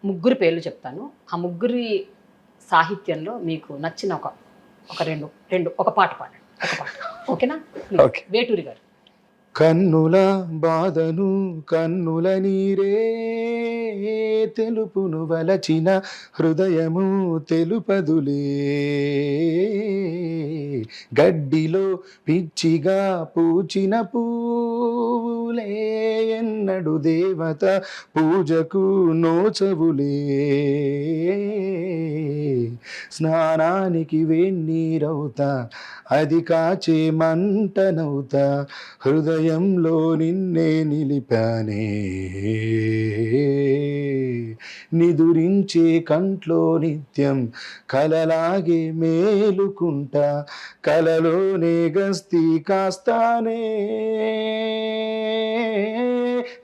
ముగ్గురు పేర్లు చెప్తాను. ఆ ముగ్గురి సాహిత్యంలో మీకు నచ్చిన ఒక రెండు ఒక పాట పాడండి. ఒక పాట. ఓకేనా? ఓకే. వేటూరి గారు. కన్నుల బాధను కన్నుల నీరే తెలుపును వలచిన హృదయము తెలుపదులే, గడ్డిలో పిచ్చిగా పూచిన పూలే ఎన్నడు దేవత పూజకు నోచవులే, స్నానానికి వేన్నీరవుతా అది కాచే మంటనవుతా హృదయంలో నిన్నే నిలిపానే, నిదురించే కంట్లో నిత్యం కలలాగే మేలుకుంటా కలలోనే గస్తీ కాస్తానే,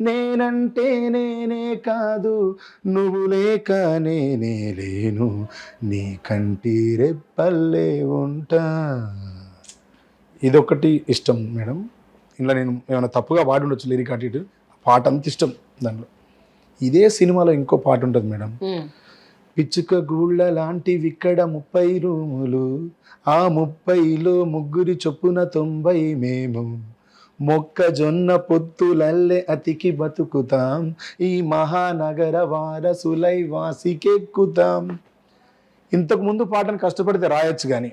నేనంటే నేనే కాదు నువ్వు లేక నేనే లేను నీ కంటి రెప్పల్లే ఉంటా. ఇదొకటి ఇష్టం మేడం. ఇలా నేను ఏమైనా తప్పుగా పాడి ఉండొచ్చు లిరిక్ అటు ఇటు, పాట అంత ఇష్టం దాంట్లో. ఇదే సినిమాలో ఇంకో పాట ఉంటుంది మేడం. పిచ్చుక గూళ్ళ లాంటివి ఇక్కడ 30 రూములు, ఆ 30లో ముగ్గురి చొప్పున 90 మేము, మొక్కజొన్న పొత్తులల్లే అతికి బతుకుతాం, ఈ మహానగర వారసులై వాసికెక్కుతాం. ఇంతకు ముందు పాటను కష్టపడితే రాయొచ్చు కానీ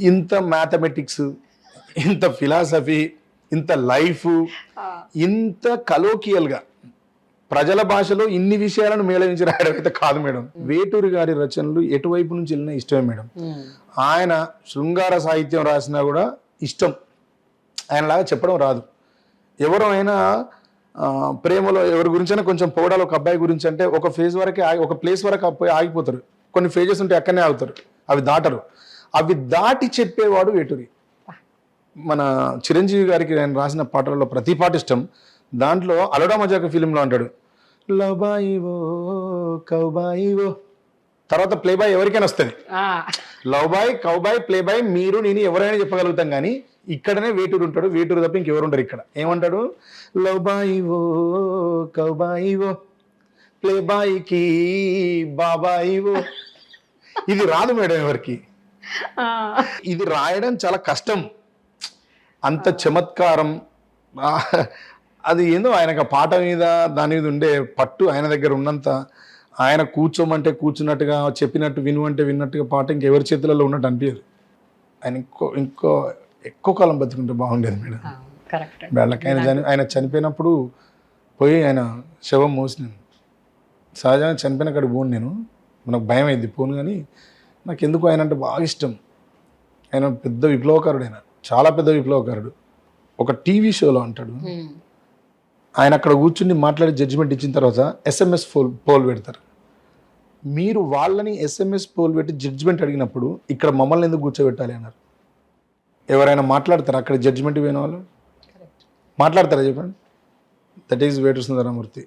ఇంత మ్యాథమెటిక్స్, ఇంత ఫిలాసఫీ, ఇంత లైఫ్, ఇంత కలోకియల్గా ప్రజల భాషలో ఇన్ని విషయాలను మేళవించి రాయడం అయితే కాదు మేడం. వేటూరి గారి రచనలు ఎటువైపు నుంచి వెళ్ళినా ఇష్టమే మేడం. ఆయన శృంగార సాహిత్యం రాసినా కూడా ఇష్టం, ఆయనలాగా చెప్పడం రాదు. ఎవరు అయినా ప్రేమలో ఎవరి గురించైనా కొంచెం పొగడాలి, ఒక అబ్బాయి గురించి అంటే ఒక ఫేజ్ వరకే ఒక ప్లేస్ వరకు పోయి ఆగిపోతారు. కొన్ని ఫేజెస్ ఉంటే అక్కడనే ఆగుతారు, అవి దాటరు. అవి దాటి చెప్పేవాడు వేటూరి. మన చిరంజీవి గారికి ఆయన రాసిన పాటలలో ప్రతి పాట ఇష్టం. దాంట్లో అలడా మజాక ఫిలింలో అంటాడు, లవ్బాయివో కౌబాయివో, తర్వాత ప్లే బాయ్ ఎవరికైనా వస్తుంది. Love boy, cowboy, play boy మీరు నేను ఎవరైనా చెప్పగలుగుతాం, కానీ ఇక్కడనే వేటూరు ఉంటాడు. వేటూరు తప్ప ఇంకెవరు ఉంటారు ఇక్కడ. ఏమంటాడు, లవ్ బాయివో కౌబాయివో ప్లే బాయ్కి బాబాయివో. ఇది రాదు మేడం ఎవరికి. ఇది రాయడం చాలా కష్టం, అంత చమత్కారం. అది ఏందో ఆయనకు పాట మీద దాని మీద ఉండే పట్టు, ఆయన దగ్గర ఉన్నంత, ఆయన కూర్చోమంటే కూర్చున్నట్టుగా, చెప్పినట్టు వినుమంటే విన్నట్టుగా పాట ఇంకెవరి చేతులలో ఉన్నట్టు అనిపించదు. ఆయన ఇంకో ఎక్కువ కాలం బతుకుంటే బాగుండేది మేడం. వాళ్ళకి ఆయన చనిపోయినప్పుడు పోయి ఆయన శవం మోసినాను. సహజంగా చనిపోయిన కాడికి పోను నేను, నాకు భయం అయింది పోను, కానీ నాకు ఎందుకు ఆయన అంటే బాగా ఇష్టం. ఆయన పెద్ద విప్లవకారుడు, ఆయన చాలా పెద్ద విప్లవకారుడు. ఒక టీవీ షోలో అంటాడు, ఆయన అక్కడ కూర్చుని మాట్లాడి జడ్జిమెంట్ ఇచ్చిన తర్వాత SMS పోల్ పెడతారు. మీరు వాళ్ళని SMS పోల్ పెట్టి జడ్జిమెంట్ అడిగినప్పుడు ఇక్కడ మమ్మల్ని ఎందుకు కూర్చోబెట్టాలి అన్నారు. ఎవరైనా మాట్లాడతారు అక్కడ జడ్జిమెంట్ పోయిన వాళ్ళు మాట్లాడతారా చెప్పండి? That is Veturi Sundaramurthy.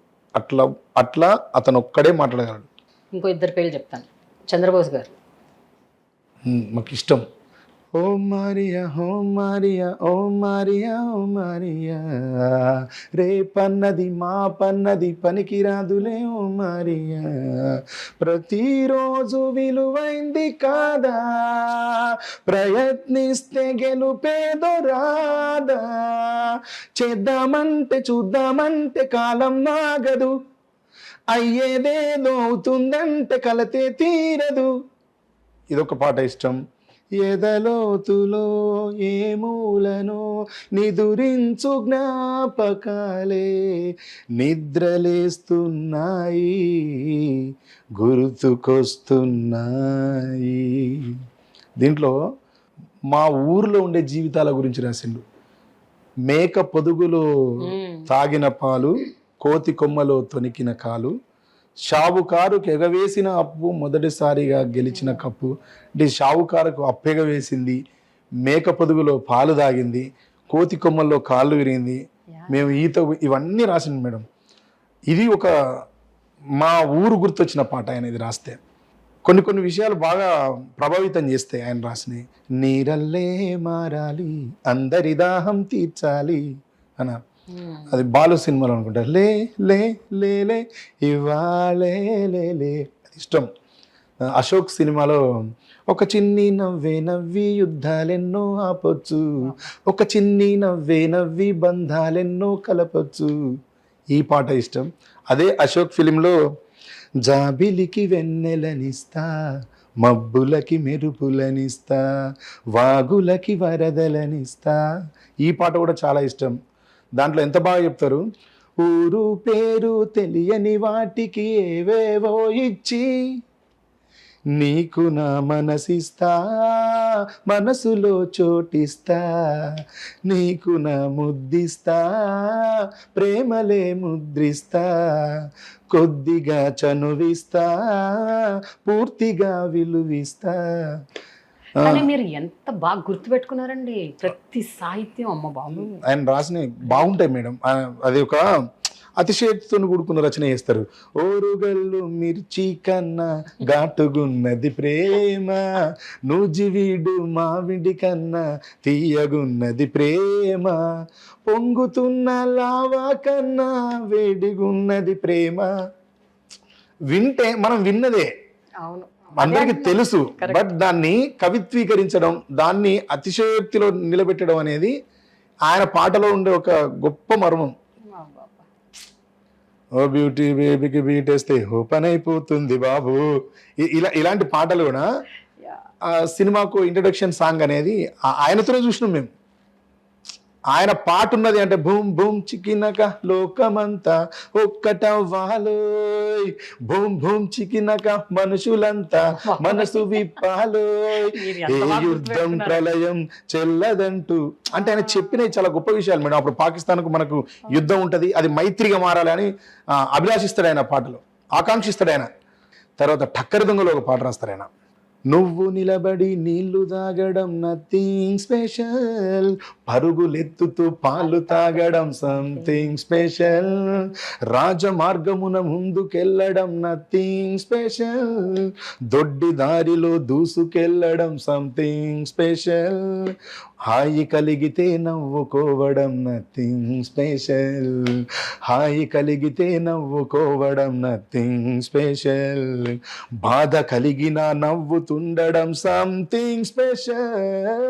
అట్లా అతను ఒక్కడే మాట్లాడగలడు. ఇంకో ఇద్దరు పేర్లు చెప్తాను. చంద్రబోస్ గారు మాకు ఇష్టం. ఓ మారియా ఓ మారియా ఓ మారియా ఓ మారియా, రేపన్నది మా పన్నది పనికిరాదులే ఓ మారియా, ప్రతిరోజు విలువైంది కాదా, ప్రయత్నిస్తే గెలుపేదో రాదా, చేద్దామంటే చూద్దామంటే కాలం నాగదు, అయ్యేదేదో అవుతుందంటే కలతే తీరదు. ఇదొక పాట ఇష్టం. ఎదలోతులో ఏ మూలనో నిదురించు జ్ఞాపకాలే నిద్రలేస్తున్నాయి గుర్తుకొస్తున్నాయి. దీంట్లో మా ఊర్లో ఉండే జీవితాల గురించి రాసిండు. మేక పొదుగులో తాగిన పాలు, కోతి కొమ్మలో తొనికిన కాలు, షావుకారుకు ఎగవేసిన అప్పు, మొదటిసారిగా గెలిచిన కప్పు. అంటే షావుకారుకు అప్పెగవేసింది, మేక పొదుగులో పాలు తాగింది, కోతి కొమ్మల్లో కాళ్ళు విరిగింది, మేము ఈత, ఇవన్నీ రాసింది మేడం. ఇది ఒక మా ఊరు గుర్తొచ్చిన పాట ఆయన ఇది రాస్తే. కొన్ని విషయాలు బాగా ప్రభావితం చేస్తాయి ఆయన రాసినవి. నీరల్లే మారాలి అందరి దాహం తీర్చాలి అన్నారు. అది బాలు సినిమాలో అనుకుంటా, లే లే లే లే ఇవాళే లే లే, అది ఇష్టం. అశోక్ సినిమాలో ఒక చిన్ని నవ్వే నవ్వి యుద్ధాలెన్నో ఆపొచ్చు, ఒక చిన్ని నవ్వే నవ్వి బంధాలెన్నో కలపొచ్చు, ఈ పాట ఇష్టం. అదే అశోక్ ఫిలింలో జాబిలికి వెన్నెలనిస్తా, మబ్బులకి మెరుపులనిస్తా, వాగులకి వరదలనిస్తా, ఈ పాట కూడా చాలా ఇష్టం. దాంట్లో ఎంత బాగా చెప్తారు, ఊరు పేరు తెలియని వాటికి ఏవేవో ఇచ్చి నీకు నా మనసిస్తా, మనసులో చోటిస్తా, నీకు నా ముద్దిస్తా, ప్రేమలే ముద్రిస్తా, కొద్దిగా చనువిస్తా, పూర్తిగా విలువిస్తా. కానీ మీరు ఎంత బాగా గుర్తుపెట్టుకున్నారండి ప్రతి సాహిత్యం, అమ్మ బాబు. ఆయన రాసినవి బాగుంటాయి మేడం. అది ఒక అతిశయక్తితో కూడుకున్న రచన చేస్తారు. ఓరుగల్లు మిర్చి కన్నా ఘాటుగున్నది ప్రేమ, నూజివీడు మామిడి కన్నా తీయగున్నది ప్రేమ, పొంగుతున్న లావా కన్నా వేడిగున్నది ప్రేమ. వింటే మనం విన్నదే, అవును, అందరికీ తెలుసు, బట్ దాన్ని కవిత్వీకరించడం, దాన్ని అతిశయోక్తిలో నిలబెట్టడం అనేది ఆయన పాటలో ఉండే ఒక గొప్ప మర్మం. ఓ బ్యూటీ బేబీకి బీటేస్తే ఓ పని అయిపోతుంది బాబు, ఇలాంటి పాటలు కూడా సినిమాకు ఇంట్రడక్షన్ సాంగ్ అనేది ఆయనతోనే చూసినాం మేము. ఆయన పాట ఉన్నది అంటే భూమ్ భూమ్ చికినక లోకమంతా ఒక్కటవ్వాలోయ్, భూమ్ భూమ్ చికినక మనుషులంతా మనసు విప్పాలోయ్, ఏ యుద్ధం ప్రళయం చెల్లదంటూ. అంటే ఆయన చెప్పినవి చాలా గొప్ప విషయాలు మేడం. అప్పుడు పాకిస్తాన్కు మనకు యుద్ధం ఉంటుంది, అది మైత్రిగా మారాలి అని అభిలాషిస్తాడు ఆయన పాటలో, ఆకాంక్షిస్తాడు ఆయన. తర్వాత టక్కరి దొంగలో ఒక పాట రాస్తారు ఆయన, నువ్వు నిలబడి నీళ్లు తాగడం నథింగ్ స్పెషల్, పరుగులెత్తుతూ పాలు తాగడం సంథింగ్ స్పెషల్, రాజమార్గమున ముందుకెళ్ళడం నథింగ్ స్పెషల్, దొడ్డి దారిలో దూసుకెళ్ళడం సంథింగ్ స్పెషల్, హాయి కలిగితే నవ్వుకోవడం నథింగ్ స్పెషల్, హాయి కలిగితే నవ్వుకోవడం నథింగ్ స్పెషల్, బాధ కలిగిన నవ్వుతుండడం సంథింగ్ స్పెషల్,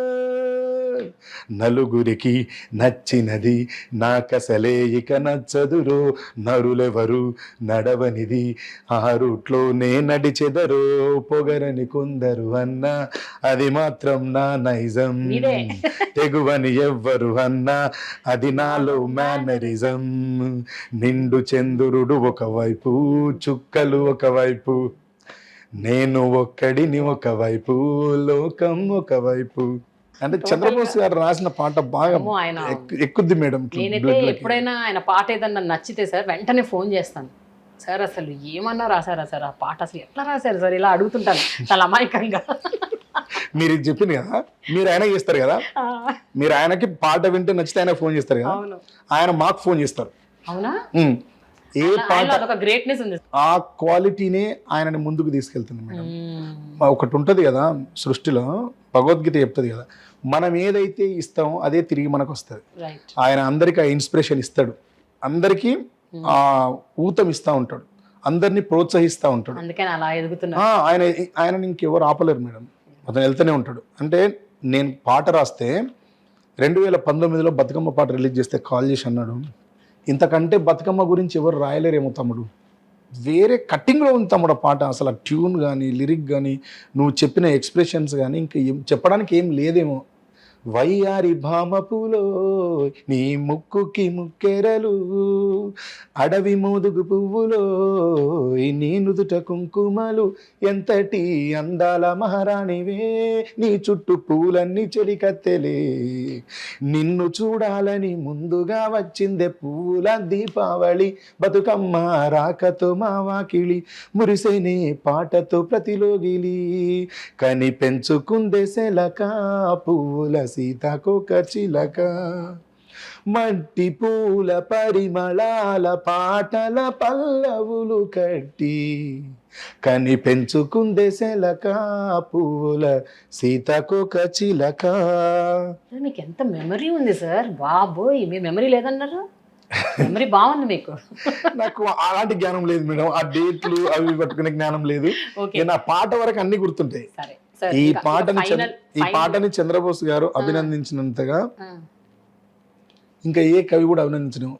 నలుగురికి నచ్చినది నాకసలే ఇక నచ్చదురో, నరులెవరు నడవనిది ఆ రూట్లో నే నడిచెదరో, పొగరని కొందరు అన్నా అది మాత్రం నా నైజం, తెగువని ఎవ్వరు అన్నా అది నాలో మేనరిజం, నిండు చంద్రుడు ఒకవైపు చుక్కలు ఒకవైపు, నేను ఒక్కడిని ఒకవైపు లోకం ఒకవైపు. అంటే చంద్రబోస్ గారు రాసిన పాట బాగా ఎక్కుద్ది మేడం. నేనైతే ఎప్పుడైనా ఆయన పాట ఏదన్నా నచ్చితే సార్ వెంటనే ఫోన్ చేస్తాను, సార్ అసలు ఏమన్నా రాశారా సార్, ఆ పాట అసలు ఎట్లా రాశారు సార్, ఇలా అడుగుతుంటాను చాలా అమాయకంగా. మీరు ఇది చెప్పింది కదా, మీరు ఆయన చేస్తారు కదా, మీరు ఆయనకి పాట వింటే నచ్చితే ఆయన ఫోన్ చేస్తారు కదా, ఆయన మాకు ఫోన్ చేస్తారు. అవునా? ఏ పాట గ్రేట్నెస్ ఉంది, ఆ క్వాలిటీనే ఆయనని ముందుకు తీసుకెళ్తుంది మేడం. ఒకటి ఉంటది కదా సృష్టిలో, భగవద్గీత చెప్తుంది కదా, మనం ఏదైతే ఇస్తామో అదే తిరిగి మనకు వస్తుంది. ఆయన అందరికి ఆ ఇన్స్పిరేషన్ ఇస్తాడు, అందరికీ ఆ ఊతం ఇస్తా ఉంటాడు, అందరినీ ప్రోత్సహిస్తూ ఉంటాడు. ఆయన ఇంకెవరు ఆపలేరు మేడం, అతను వెళ్తూనే ఉంటాడు. అంటే నేను పాట రాస్తే 2019లో బతుకమ్మ పాట రిలీజ్ చేస్తే కాల్ చేసి అన్నాడు, ఇంతకంటే బతుకమ్మ గురించి ఎవరు రాయలేరేమో తమ్ముడు, వేరే కట్టింగ్లో ఉంది తమ్ముడు పాట, అసలు ఆ ట్యూన్ కానీ లిరిక్ కానీ నువ్వు చెప్పిన ఎక్స్ప్రెషన్స్ కానీ ఇంకా చెప్పడానికి ఏం లేదేమో, వయ్యారి భామ పూలో నీ ముక్కుకి ముక్కెరలు, అడవి మోదుగు పువ్వులో నీ నుదుట కుంకుమలు, ఎంతటి అందాల మహారాణివే నీ చుట్టూ పూలన్నీ చెలికత్తెలే, నిన్ను చూడాలని ముందుగా వచ్చిందే పువ్వుల దీపావళి, బతుకమ్మ రాకతో మా వాకిలి మురిసేనే పాటతో ప్రతిలోగిలి, కని పెంచుకుందే సెలక పువ్వుల సీతాకోక చిలక, మట్టి పూల పరిమళాల పాటల పల్లవులు కట్టి, కని పెంచుకుందే సెలక పువ్వుల సీతాకోక చిలక. మీకు ఎంత మెమరీ ఉంది సార్, బాబోయ్ మీ మెమరీ లేదన్నారు. మెమరీ బాగుంది మీకు. నాకు అలాంటి జ్ఞానం లేదు మేడం, ఆ డేట్లు అవి పట్టుకునే జ్ఞానం లేదు. ఓకే నేను ఆ పాట వరకు అన్ని గుర్తుంటాయి. సరే సార్, ఈ ఇంకా పాటని final- ఈ పాటని చంద్రబోస్ గారు అభినందించినంతగా ఇంకా ఏ కవి కూడా అభినందించను.